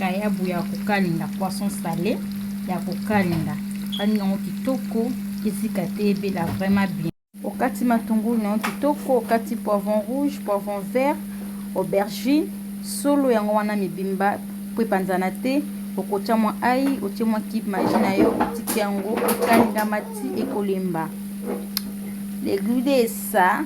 kayabu ya kokalinga, poisson salé ya kokalinga. Kani nango kitoko ezika te ebela vraiment bien. Okati matungulu nango kitoko, okati poivron rouge, poivron vert, aubergine, solo yango wana mibimba po epanzana te. Okotia mwa ai, otie mwa kibe maji na yo, otiki yango ekalinga mati ekolemba. Le goût de ça